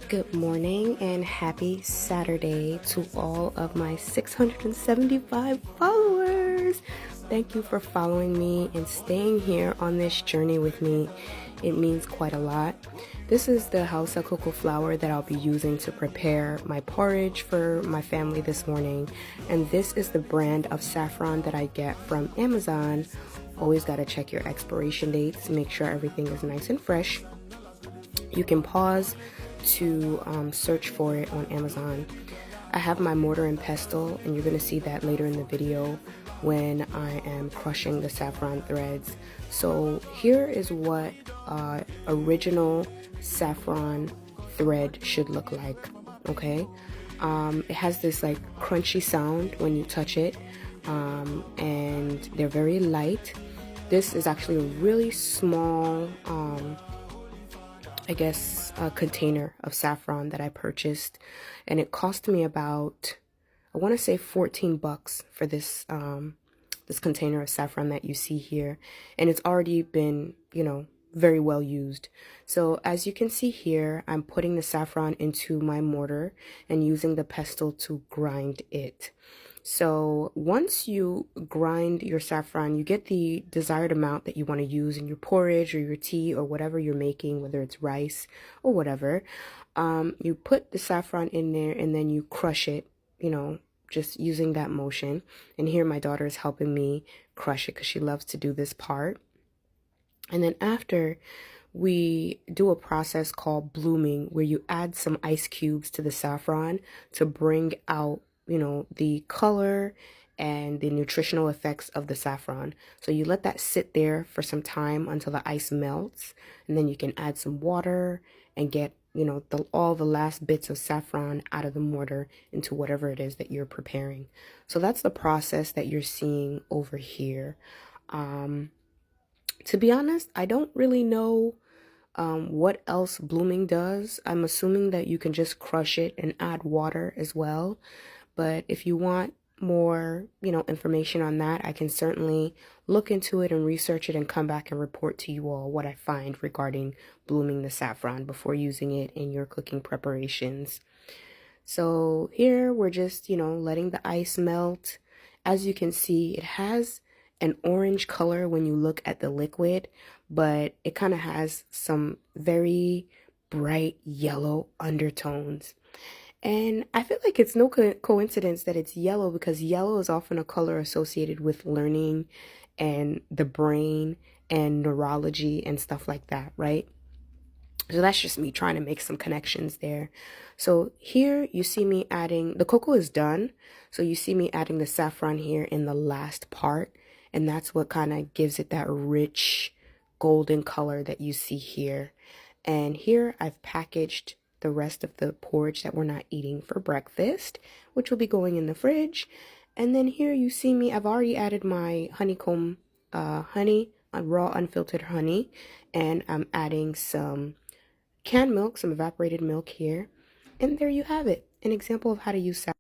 Good morning and happy Saturday to all of my 675 followers. Thank you for following me and staying here on this journey with me. It means quite a lot. This is the Hausa cocoa flour that I'll be using to prepare my porridge for my family this morning. And this is the brand of saffron that I get from Amazon. Always got to check your expiration dates, make sure everything is nice and fresh. You can pause to search for it on Amazon. I have my mortar and pestle, and you're going to see that later in the video when I am crushing the saffron threads. So here is what original saffron thread should look like. Okay, it has this like crunchy sound when you touch it, and they're very light. This is actually a really small a container of saffron that I purchased, and it cost me about, I want to say $14 for this this container of saffron that you see here, and it's already been, very well used. So as you can see here, I'm putting the saffron into my mortar and using the pestle to grind it. So once you grind your saffron, you get the desired amount that you want to use in your porridge or your tea or whatever you're making, whether it's rice or whatever. You put the saffron in there and then you crush it, just using that motion. And here my daughter is helping me crush it because she loves to do this part. And then after, we do a process called blooming, where you add some ice cubes to the saffron to bring out the color and the nutritional effects of the saffron. So you let that sit there for some time until the ice melts, and then you can add some water and get, all the last bits of saffron out of the mortar into whatever it is that you're preparing. So that's the process that you're seeing over here. To be honest, I don't really know what else blooming does. I'm assuming that you can just crush it and add water as well. But if you want more, information on that, I can certainly look into it and research it and come back and report to you all what I find regarding blooming the saffron before using it in your cooking preparations. So here we're just, letting the ice melt. As you can see, it has an orange color when you look at the liquid, but it kind of has some very bright yellow undertones. And I feel like it's no coincidence that it's yellow, because yellow is often a color associated with learning and the brain and neurology and stuff like that, right? So that's just me trying to make some connections there. So here you see me adding, the cocoa is done. So you see me adding the saffron here in the last part. And that's what kind of gives it that rich golden color that you see here. And here I've packaged the rest of the porridge that we're not eating for breakfast, which will be going in the fridge. And then here you see me, I've already added my honeycomb honey, raw unfiltered honey, and I'm adding some canned milk, some evaporated milk here. And there you have it, an example of how to use saffron.